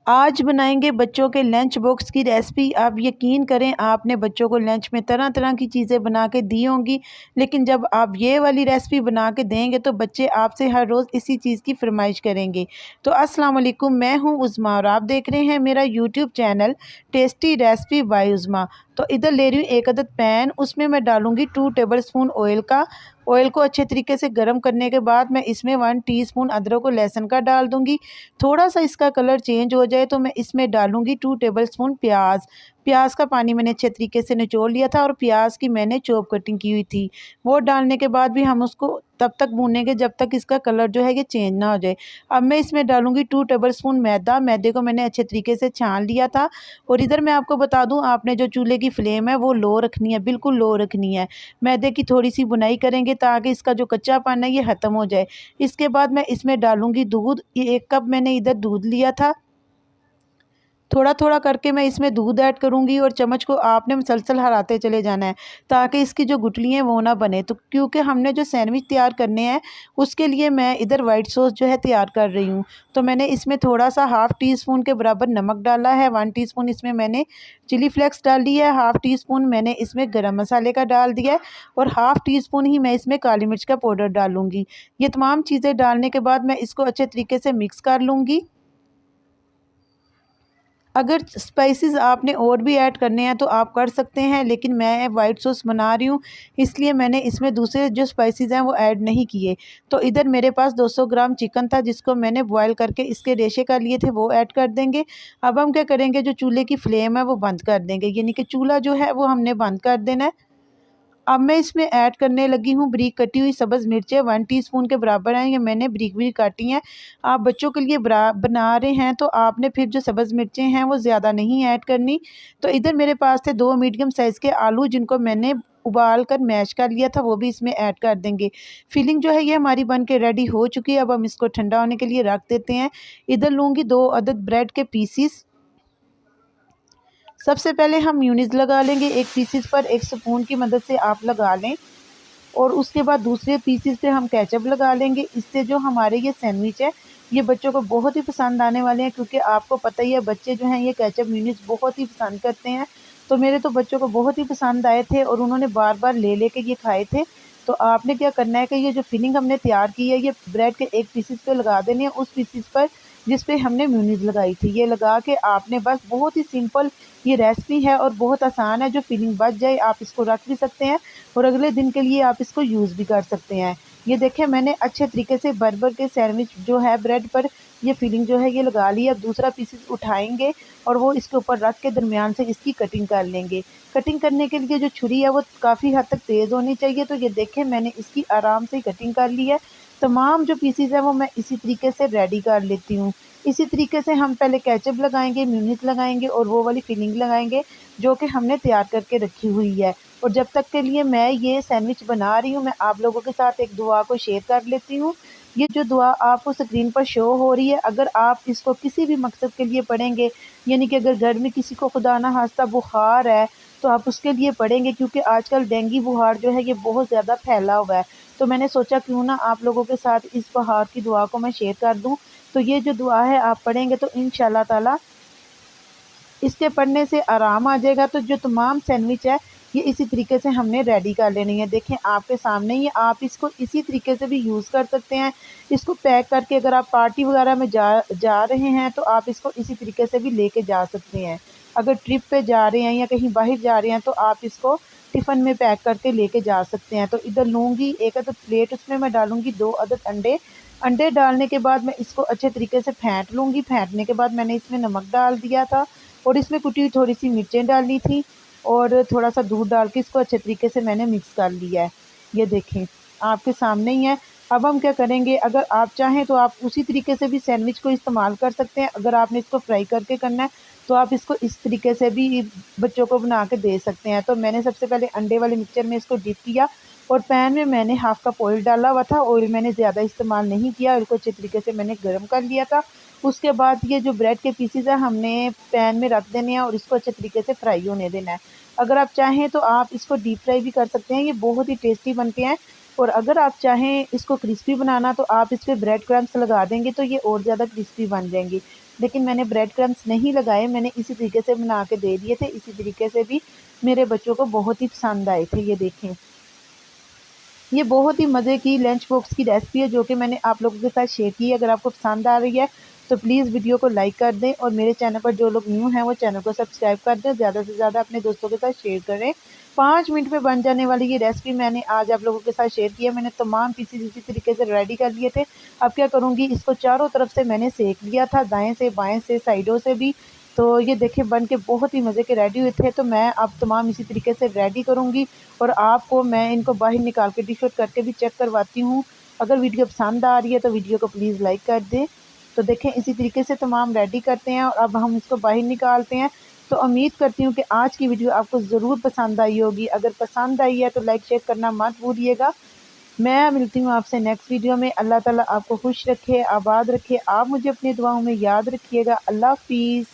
आज बनाएंगे बच्चों के लंच बॉक्स की रेसिपी। आप यकीन करें, आपने बच्चों को लंच में तरह तरह की चीज़ें बना के दी होंगी, लेकिन जब आप ये वाली रेसिपी बना के देंगे तो बच्चे आपसे हर रोज़ इसी चीज़ की फरमाइश करेंगे। तो अस्सलाम वालेकुम, मैं हूं उज़मा और आप देख रहे हैं मेरा YouTube channel tasty recipe by Uzma. तो इधर ले रही हूँ एक अदद पैन, उसमें मैं डालूँगी 2 टेबलस्पून ऑयल का। ऑयल को अच्छे तरीके से गर्म करने के बाद मैं इसमें 1 टीस्पून अदरक और लहसुन का डाल दूँगी। थोड़ा सा इसका कलर चेंज हो जाए तो मैं इसमें डालूँगी 2 टेबलस्पून प्याज। प्याज का पानी मैंने अच्छे तरीके से निचोड़ लिया था और प्याज की मैंने चॉप कटिंग की हुई थी। वो डालने के बाद भी हम उसको तब तक भूनेंगे जब तक इसका कलर जो है ये चेंज ना हो जाए। अब मैं इसमें डालूँगी 2 टेबलस्पून मैदा। मैदे को मैंने अच्छे तरीके से छान लिया था। और इधर मैं आपको बता दूँ, आपने जो चूल्हे की फ्लेम है वो लो रखनी है, बिल्कुल लो रखनी है। मैदे की थोड़ी-सी बुनाई करेंगे ताकि इसका जो कच्चापन है ये ख़त्म हो जाए। इसके बाद मैं इसमें डालूँगी दूध। ये 1 कप मैंने इधर दूध लिया था। थोड़ा थोड़ा करके मैं इसमें दूध ऐड करूँगी और चम्मच को आपने मुसलसल हलाते चले जाना है ताकि इसकी जो गुठली हैं वो ना बने। तो क्योंकि हमने जो सैंडविच तैयार करने हैं उसके लिए मैं इधर वाइट सॉस जो है तैयार कर रही हूँ। तो मैंने इसमें थोड़ा सा हाफ़ टी स्पून के बराबर नमक डाला है, 1 टीस्पून इसमें मैंने चिली फ्लेक्स डाल दी है, हाफ़ टी स्पून मैंने इसमें गरम मसाले का डाल दिया है और हाफ़ टी स्पून ही मैं इसमें काली मिर्च का पाउडर डालूँगी। ये तमाम चीज़ें डालने के बाद मैं इसको अच्छे तरीके से मिक्स कर लूँगी। अगर स्पाइसेस आपने और भी ऐड करने हैं तो आप कर सकते हैं, लेकिन मैं वाइट सॉस बना रही हूँ इसलिए मैंने इसमें दूसरे जो स्पाइसेस हैं वो ऐड नहीं किए। तो इधर मेरे पास 200 ग्राम चिकन था जिसको मैंने बॉयल करके इसके रेशे कर लिए थे, वो ऐड कर देंगे। अब हम क्या करेंगे, जो चूल्हे की फ्लेम है वो बंद कर देंगे, यानी कि चूल्हा जो है वो हमने बंद कर देना है। अब मैं इसमें ऐड करने लगी हूँ बारीक कटी हुई सब्ज़ मिर्चें, 1 टीस्पून के बराबर हैं, ये मैंने बारीक बारीक काटी हैं। आप बच्चों के लिए बना रहे हैं तो आपने फिर जो सब्ज़ मिर्चें हैं वो ज़्यादा नहीं ऐड करनी। तो इधर मेरे पास थे 2 मीडियम साइज़ के आलू जिनको मैंने उबाल कर मैश कर लिया था, वो भी इसमें ऐड कर देंगे। फिलिंग जो है ये हमारी बन के रेडी हो चुकी है। अब हम इसको ठंडा होने के लिए रख देते हैं। इधर लूँगी 2 अदद ब्रेड के पीसीस। सबसे पहले हम म्यूनीज़ लगा लेंगे। एक पीसीस पर एक स्पून की मदद से आप लगा लें और उसके बाद दूसरे पीसेस पे हम केचप लगा लेंगे। इससे जो हमारे ये सैंडविच है ये बच्चों को बहुत ही पसंद आने वाले हैं, क्योंकि आपको पता ही है बच्चे जो हैं ये केचप म्यूनीज़ बहुत ही पसंद करते हैं। तो मेरे तो बच्चों को बहुत ही पसंद आए थे और उन्होंने बार बार ले ले के ये खाए थे। तो आपने क्या करना है कि ये जो फिलिंग हमने तैयार की है ये ब्रेड के एक पीसेस पे लगा देनी है, उस पीसेस पर जिस पे हमने म्यूनीज़ लगाई थी। ये लगा के आपने बस, बहुत ही सिंपल ये रेसिपी है और बहुत आसान है। जो फिलिंग बच जाए आप इसको रख भी सकते हैं और अगले दिन के लिए आप इसको यूज़ भी कर सकते हैं। ये देखें, मैंने अच्छे तरीके से भर के सैंडविच जो है ब्रेड पर ये फिलिंग जो है ये लगा ली। अब दूसरा पीसेस उठाएंगे और वो इसके ऊपर रख के दरमियान से इसकी कटिंग कर लेंगे। कटिंग करने के लिए जो छुरी है वो काफ़ी हद तक तेज़ होनी चाहिए। तो ये देखें, मैंने इसकी आराम से कटिंग कर ली है। तमाम जो पीसेस हैं वो मैं इसी तरीके से रेडी कर लेती हूँ। इसी तरीके से हम पहले केचप लगाएंगे, म्यूनीस लगाएंगे और वो वाली फिलिंग लगाएंगे जो कि हमने तैयार करके रखी हुई है। और जब तक के लिए मैं ये सैंडविच बना रही हूँ, मैं आप लोगों के साथ एक दुआ को शेयर कर लेती हूँ। ये जो दुआ आपको स्क्रीन पर शो हो रही है, अगर आप इसको किसी भी मकसद के लिए पढ़ेंगे, यानी कि अगर घर में किसी को खुदा ना खास्ता बुखार है तो आप उसके लिए पढ़ेंगे, क्योंकि आजकल डेंगू बुखार जो है ये बहुत ज़्यादा फैला हुआ है। तो मैंने सोचा क्यों ना आप लोगों के साथ इस बुखार की दुआ को मैं शेयर कर दूँ। तो ये जो दुआ है आप पढ़ेंगे तो इंशाल्लाह ताला इसके पढ़ने से आराम आ जाएगा। तो जो तमाम सैंडविच है ये इसी तरीके से हमने रेडी कर लेनी है। देखें आपके सामने ही, आप इसको इसी तरीके से भी यूज़ कर सकते हैं। इसको पैक करके अगर आप पार्टी वगैरह में जा रहे हैं तो आप इसको इसी तरीके से भी लेके जा सकते हैं। अगर ट्रिप पे जा रहे हैं या कहीं बाहर जा रहे हैं तो आप इसको टिफ़िन में पैक करके लेके जा सकते हैं। तो इधर लूँगी एक अदद प्लेट, उसमें मैं डालूँगी 2 अदद अंडे। अंडे डालने के बाद मैं इसको अच्छे तरीके से फेंट लूँगी। फेंटने के बाद मैंने इसमें नमक डाल दिया था और इसमें कुटी हुई थोड़ी-सी मिर्चें डाली थी और थोड़ा-सा दूध डाल के इसको अच्छे तरीके से मैंने मिक्स कर लिया है। ये देखें, आपके सामने ही है। अब हम क्या करेंगे, अगर आप चाहें तो आप उसी तरीके से भी सैंडविच को इस्तेमाल कर सकते हैं। अगर आपने इसको फ्राई करके करना है तो आप इसको इस तरीके से भी बच्चों को बना के दे सकते हैं। तो मैंने सबसे पहले अंडे वाले मिक्सचर में इसको डिप किया और पैन में मैंने हाफ़ कप ऑयल डाला हुआ था। ऑयल मैंने ज़्यादा इस्तेमाल नहीं किया, ऑयल को अच्छे तरीके से मैंने गर्म कर लिया था। उसके बाद ये जो ब्रेड के पीसेस हैं हमने पैन में रख देने हैं और इसको अच्छे तरीके से फ्राई होने देना है। अगर आप चाहें तो आप इसको डीप फ्राई भी कर सकते हैं, ये बहुत ही टेस्टी बनते हैं। और अगर आप चाहें इसको क्रिस्पी बनाना तो आप इस पे ब्रेड क्रम्स लगा देंगे तो ये और ज़्यादा क्रिस्पी बन जाएंगी। लेकिन मैंने ब्रेड क्रम्स नहीं लगाए, मैंने इसी तरीके से बना के दे दिए थे। इसी तरीके से भी मेरे बच्चों को बहुत ही पसंद आए थे। ये देखें, ये बहुत ही मज़े की लंच बॉक्स की रेसिपी है जो कि मैंने आप लोगों के साथ शेयर की है। अगर आपको पसंद आ रही है तो प्लीज़ वीडियो को लाइक कर दें और मेरे चैनल पर जो लोग न्यू हैं वो चैनल को सब्सक्राइब कर दें। ज़्यादा से ज़्यादा अपने दोस्तों के साथ शेयर करें। 5 मिनट में बन जाने वाली ये रेसिपी मैंने आज आप लोगों के साथ शेयर की है। मैंने तमाम पीसेस इसी तरीके से रेडी कर लिए थे। अब क्या करूँगी, इसको चारों तरफ से मैंने सेक लिया था, दाएँ से बाएँ से साइडों से भी। तो ये देखिए बन के बहुत ही मज़े के रेडी हुए थे। तो मैं अब तमाम इसी तरीके से रेडी करूँगी और आपको मैं इनको बाहर निकाल के डिश आउट करके भी चेक करवाती हूँ। अगर वीडियो पसंद आ रही है तो वीडियो को प्लीज़ लाइक कर दें। तो देखें इसी तरीके से तमाम रेडी करते हैं और अब हम इसको बाहर निकालते हैं। तो उम्मीद करती हूँ कि आज की वीडियो आपको ज़रूर पसंद आई होगी। अगर पसंद आई है तो लाइक शेयर करना मत भूलिएगा। मैं मिलती हूँ आपसे नेक्स्ट वीडियो में। अल्लाह ताला आपको खुश रखे, आबाद रखे। आप मुझे अपनी दुआओं में याद रखिएगा। अल्लाह हाफ़िज़।